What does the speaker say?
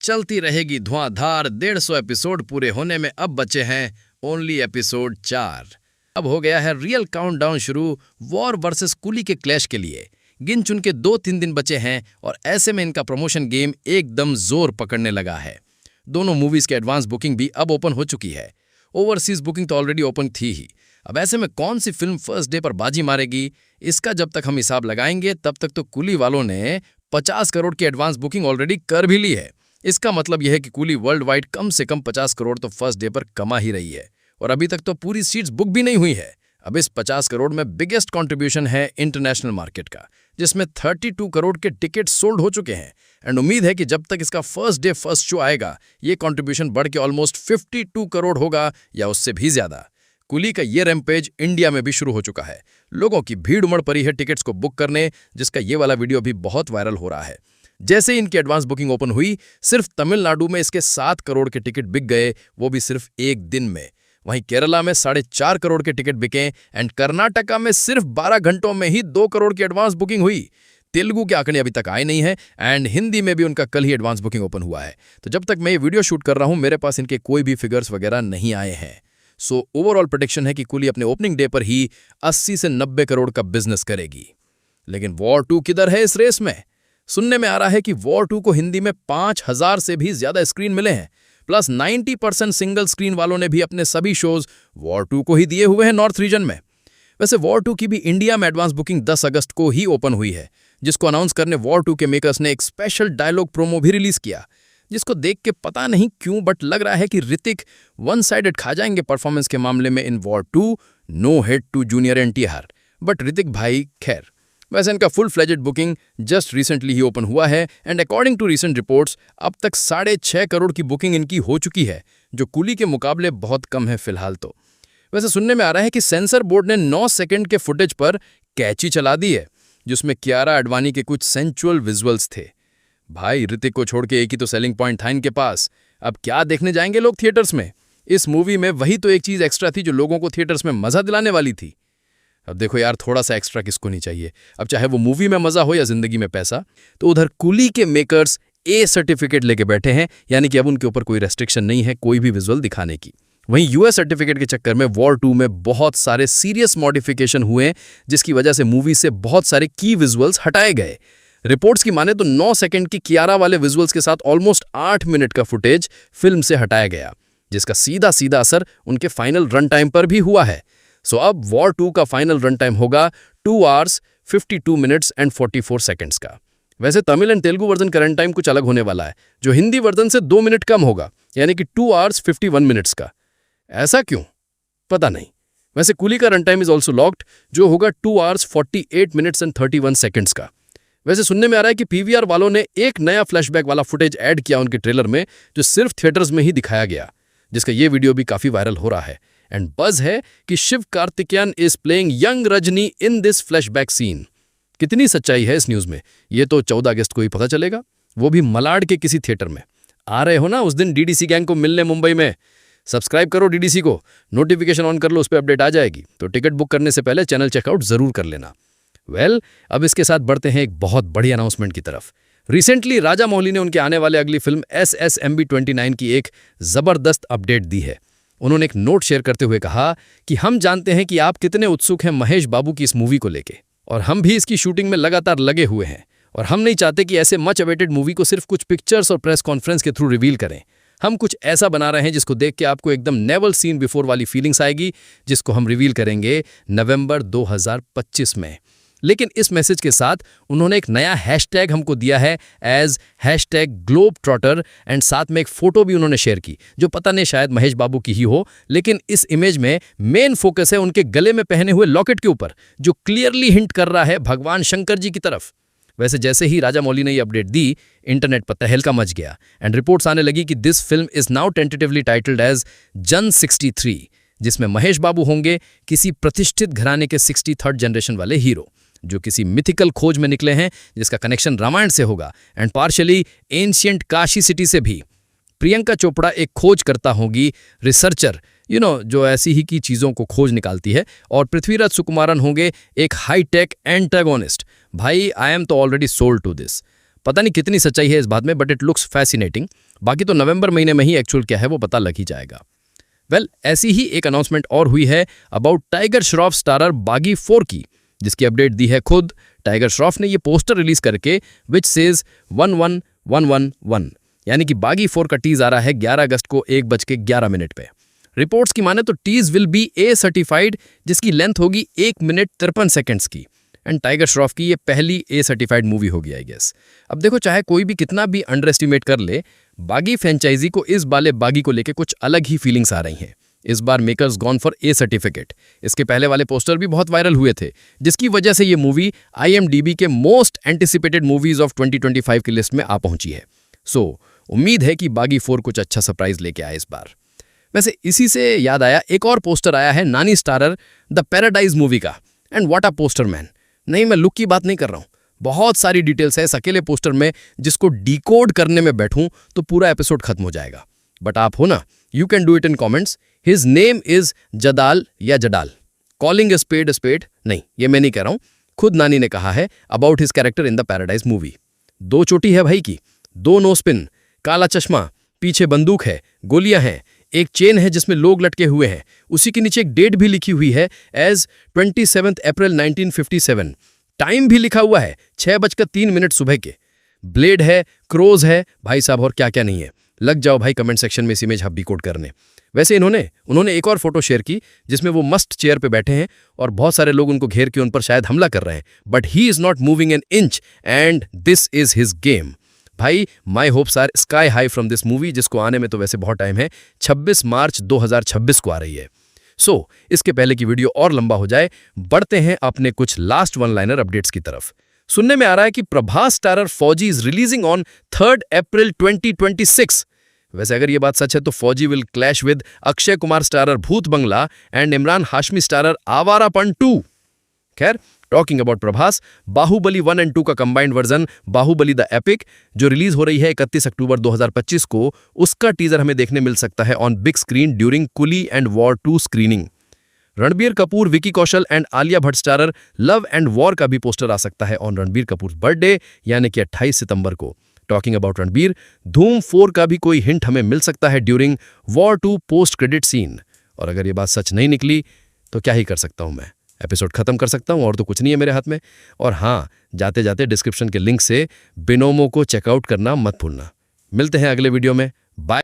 चलती रहेगी धुआंधार 150 एपिसोड पूरे होने में अब बचे हैं ओनली एपिसोड 4। अब हो गया है रियल काउंटडाउन शुरू वॉर वर्सेस कुली के क्लैश के लिए। गिन चुन के 2-3 दिन बचे हैं और ऐसे में इनका प्रमोशन गेम एकदम जोर पकड़ने लगा है। दोनों मूवीज के एडवांस बुकिंग भी अब ओपन हो चुकी है। ओवरसीज बुकिंग तो ऑलरेडी ओपन थी ही। अब ऐसे में कौन सी फिल्म फर्स्ट डे पर बाजी मारेगी, इसका जब तक हम हिसाब लगाएंगे तब तक तो कुली वालों ने 50 करोड़ की एडवांस बुकिंग ऑलरेडी कर भी ली है। इसका मतलब यह है कि कुली वर्ल्ड वाइड कम से कम 50 करोड़ तो फर्स्ट डे पर कमा ही रही है और अभी तक तो पूरी सीट्स बुक भी नहीं हुई है। अब इस 50 करोड़ में बिगेस्ट कंट्रीब्यूशन है इंटरनेशनल मार्केट का, जिसमें 32 करोड़ के टिकट सोल्ड हो चुके हैं एंड उम्मीद है कि जब तक इसका फर्स्ट डे फर्स्ट शो आएगा ये कंट्रीब्यूशन बढ़ के ऑलमोस्ट 52 करोड़ होगा या उससे भी ज्यादा। कुली का ये रैम्पेज इंडिया में भी शुरू हो चुका है। लोगों की भीड़ उमड़ पड़ी है टिकट्स को बुक करने, जिसका ये वाला वीडियो भी बहुत वायरल हो रहा है। जैसे इनकी एडवांस बुकिंग ओपन हुई, सिर्फ तमिलनाडु में इसके 7 करोड़ के टिकट बिक गए, वो भी सिर्फ एक दिन में। वहीं केरला में 4.5 करोड़ के टिकट बिके एंड कर्नाटका में सिर्फ 12 घंटों में ही 2 करोड़ की एडवांस बुकिंग हुई। तेलुगु के आंकड़े अभी तक आए नहीं है एंड हिंदी में भी उनका कल ही एडवांस बुकिंग ओपन हुआ है। तो जब तक मैं ये वीडियो शूट कर रहा हूं मेरे पास इनके कोई भी फिगर्स वगैरह नहीं आए हैं। सो ओवरऑल प्रेडिक्शन है कि कुली अपने ओपनिंग डे पर ही 80 से 90 करोड़ का बिजनेस करेगी। लेकिन वॉर 2 किधर है इस रेस में? सुनने में आ रहा है कि वॉर 2 को हिंदी में 5000 से भी ज्यादा स्क्रीन मिले हैं, प्लस 90% सिंगल स्क्रीन वालों ने भी अपने सभी शोज वॉर 2 को ही दिए हुए हैं नॉर्थ रीजन में। वैसे वॉर 2 की भी इंडिया में एडवांस बुकिंग 10 अगस्त को ही ओपन हुई है, जिसको अनाउंस करने वॉर 2 के मेकर्स ने एक स्पेशल डायलॉग प्रोमो भी रिलीज किया, जिसको देख के पता नहीं क्यों बट लग रहा है कि ऋतिक वन साइडेड खा जाएंगे परफॉर्मेंस के मामले में in War 2। No hate to junior NTR, but Hrithik भाई खैर। वैसे इनका full fledged booking just recently ही ओपन हुआ है and according to recent reports अब तक 6.5 करोड़ की बुकिंग इनकी हो चुकी है, जो कुली के मुकाबले बहुत कम है फिलहाल तो। वैसे सुनने में आ रहा है कि सेंसर बोर्ड ने 9 सेकंड के फुटेज पर कैची चला दी है, जिसमें कियारा आडवाणी के कुछ सेंचुअल विजुअल्स थे। भाई ऋतिक को छोड़ के एक ही तो सेलिंग पॉइंट था इनके पास, अब क्या देखने जाएंगे लोग थिएटर्स में? इस मूवी में वही तो एक चीज एक्स्ट्रा थी जो लोगों को थिएटर्स में मजा दिलाने वाली थी। अब देखो यार, थोड़ा सा एक्स्ट्रा किसको नहीं चाहिए? अब चाहे वो मूवी में मजा हो या जिंदगी में पैसा। तो उधर कुली के मेकर्स ए सर्टिफिकेट लेके बैठे हैं, यानी कि अब उनके ऊपर कोई रेस्ट्रिक्शन नहीं है कोई भी विजुअल दिखाने की। वहीं यूएस सर्टिफिकेट के चक्कर में वॉर 2 में बहुत सारे सीरियस मॉडिफिकेशन हुए, जिसकी वजह से मूवी से बहुत सारे की विजुअल्स हटाए गए। रिपोर्ट्स की माने तो 9 सेकंड की कियारा वाले विजुअल्स के साथ ऑलमोस्ट 8 मिनट का फुटेज फिल्म से हटाया गया, जिसका सीधा सीधा असर उनके फाइनल रन टाइम पर भी हुआ है। सो अब वॉर 2 का फाइनल रन टाइम होगा 2 hours 52 minutes and 44 seconds का। वैसे तमिल एंड तेलुगु वर्जन का रन टाइम कुछ अलग होने वाला है, जो हिंदी वर्जन से 2 मिनट कम होगा, यानी कि 2 hours 51 minutes का। ऐसा क्यों? पता नहीं। वैसे कुली का run time is also locked, जो होगा 2 hours 48 minutes and 31 seconds का। वैसे सुनने में आ रहा है कि पीवीआर वालों ने एक नया फ्लैशबैक वाला फुटेज ऐड किया उनके ट्रेलर में, जो सिर्फ थिएटर्स में ही दिखाया गया, जिसका ये वीडियो भी काफी वायरल हो रहा है। एंड बज है कि Sivakarthikeyan is playing young Rajini in this flashback scene. कितनी सच्चाई है इस न्यूज में, ये तो 14 अगस्त को ही पता चलेगा, वो भी मलाड के किसी थिएटर में। आ रहे हो ना उस दिन डीडीसी गैंग को मिलने मुंबई में? सब्सक्राइब करो डीडीसी को, नोटिफिकेशन ऑन कर लो, उस पर अपडेट आ जाएगी। तो टिकट बुक करने से पहले चैनल चेकआउट जरूर कर लेना। अब इसके साथ बढ़ते हैं एक बहुत बड़ी अनाउंसमेंट की तरफ। रिसेंटली राजा मौली ने उनके आने वाले अगली फिल्म SSMB 29 की एक जबरदस्त अपडेट दी है। उन्होंने एक नोट शेयर करते हुए कहा कि हम जानते हैं कि आप कितने उत्सुक हैं महेश बाबू की इस मूवी को लेके, और हम भी इसकी शूटिंग में लगातार लगे हुए हैं, और हम नहीं चाहते कि ऐसे मच अवेटेड मूवी को सिर्फ कुछ पिक्चर्स और प्रेस कॉन्फ्रेंस के थ्रू रिवील करें। हम कुछ ऐसा बना रहे हैं जिसको देख के आपको एकदम नेवर सीन बिफोर वाली फीलिंग्स आएगी, जिसको हम रिवील करेंगे नवंबर 2025 में। लेकिन इस मैसेज के साथ उन्होंने एक नया हैशटैग हमको दिया है एज #globetrotter, एंड साथ में एक फोटो भी उन्होंने शेयर की, जो पता नहीं शायद महेश बाबू की ही हो, लेकिन इस इमेज में मेन फोकस है उनके गले में पहने हुए लॉकेट के ऊपर, जो क्लियरली हिंट कर रहा है भगवान शंकर जी की तरफ। वैसे जैसे ही राजा मौली ने ये अपडेट दी, इंटरनेट पर तहलका मच गया एंड रिपोर्ट्स आने लगी कि this film is now tentatively titled as जन 63, जिसमें महेश बाबू होंगे किसी प्रतिष्ठित घराने के 63rd जनरेशन वाले हीरो, जो किसी मिथिकल खोज में निकले हैं, जिसका कनेक्शन रामायण से होगा and partially ancient Kashi city से भी। प्रियंका चोपड़ा एक खोज करता होगी, रिसर्चर, जो ऐसी ही की चीज़ों को खोज निकालती है, और पृथ्वीराज सुकुमारन होंगे एक हाईटेक एंटागोनिस्ट। भाई आई एम तो ऑलरेडी सोल्ड टू दिस। पता नहीं कितनी सच्चाई है इस बात में, बट इट लुक्स फैसिनेटिंग। बाकी तो नवंबर महीने में ही एक्चुअल क्या है वो पता लग ही जाएगा। वेल, ऐसी ही एक अनाउंसमेंट और हुई है अबाउट टाइगर श्रॉफ स्टारर बागी 4 की, जिसकी अपडेट दी है खुद टाइगर श्रॉफ ने। ये पोस्टर रिलीज करके विच सेज 11111, यानी कि बागी 4 का टीज आ रहा है 11 अगस्त को 1:11 पे। रिपोर्ट्स की माने तो teaser will be A certified, जिसकी लेंथ होगी 1 मिनट 53 सेकेंड्स की। एंड टाइगर श्रॉफ की ये पहली ए सर्टिफाइड मूवी होगी आई गेस। अब देखो, चाहे कोई भी कितना भी अंडर एस्टिमेट कर ले, बागी फ्रेंचाइजी को इस बाले बागी को लेके कुछ अलग ही फीलिंग्स आ रही हैं। इस बार makers gone for A certificate. इसके पहले वाले पोस्टर भी बहुत वायरल हुए थे, जिसकी वजह से ये मूवी IMDb के मोस्ट एंटिसिपेटेड मूवीज ऑफ 2025 की लिस्ट में आ पहुंची है। सो उम्मीद है कि बागी 4 कुछ अच्छा सरप्राइज लेके आए इस बार। वैसे इसी से याद आया, एक और पोस्टर आया है नानी स्टारर द पैराडाइज मूवी का। And what a poster man. नहीं, मैं लुक की बात नहीं कर रहा हूं, बहुत सारी डिटेल्स है इस अकेले पोस्टर में, जिसको डिकोड करने में बैठूं तो पूरा एपिसोड खत्म हो जाएगा। बट आप हो ना, you can do it in comments. His name is जदाल या जडाल। कॉलिंग स्पेड स्पेड नहीं, ये मैं नहीं कह रहा हूं, खुद नानी ने कहा है about his character in the paradise movie. 2 चोटी है भाई की, 2 नो स्पिन, काला चश्मा, पीछे बंदूक है, गोलियां हैं, एक चेन है जिसमें लोग लटके हुए हैं, उसी के नीचे एक डेट भी लिखी हुई है एज 27 अप्रैल 1957। टाइम भी लिखा हुआ है 6:03 सुबह के। ब्लेड है, क्रोज है, भाई साहब और क्या क्या नहीं है। लग जाओ भाई कमेंट सेक्शन में इस इमेज हब डिकोड करने। वैसे उन्होंने एक और फोटो शेयर की जिसमें वो मस्त चेयर पे बैठे हैं और बहुत सारे लोग उनको घेर के उन पर शायद हमला कर रहे हैं, but he is not moving an inch and this is his game. भाई my hopes are sky high from this movie, जिसको आने में तो वैसे बहुत टाइम है, 26 मार्च 2026 को आ रही है। सो इसके पहले की वीडियो और लंबा हो जाए, बढ़ते हैं अपने कुछ लास्ट वन लाइनर अपडेट्स की तरफ। सुनने में आ रहा है कि Prabhas starrer Fauji is releasing on 3 April 2026। वैसे अगर ये बात सच है तो Fauji will clash with Akshay Kumar starrer Bhoot Bangla and Imran Hashmi starrer Awarapan 2। खैर, talking about Prabhas, Baahubali 1 and 2 का combined version Baahubali the epic जो रिलीज हो रही है 31 अक्टूबर 2025 को, उसका टीजर हमें देखने मिल सकता है on big screen during Coolie and War 2 screening. Ranbir Kapoor, Vicky Kaushal and Alia Bhatt starrer love and war का भी पोस्टर आ सकता है ऑन रणबीर कपूर बर्थडे यानी कि 28 सितंबर को। टॉकिंग अबाउट रणबीर, धूम 4 का भी कोई हिंट हमें मिल सकता है during War 2 post credit scene. और अगर ये बात सच नहीं निकली तो क्या ही कर सकता हूं मैं, एपिसोड खत्म कर सकता हूं और तो कुछ नहीं है मेरे हाथ में। और हाँ, जाते जाते डिस्क्रिप्शन के लिंक से बिनोमो को चेकआउट करना मत भूलना। मिलते हैं अगले वीडियो में, बाय।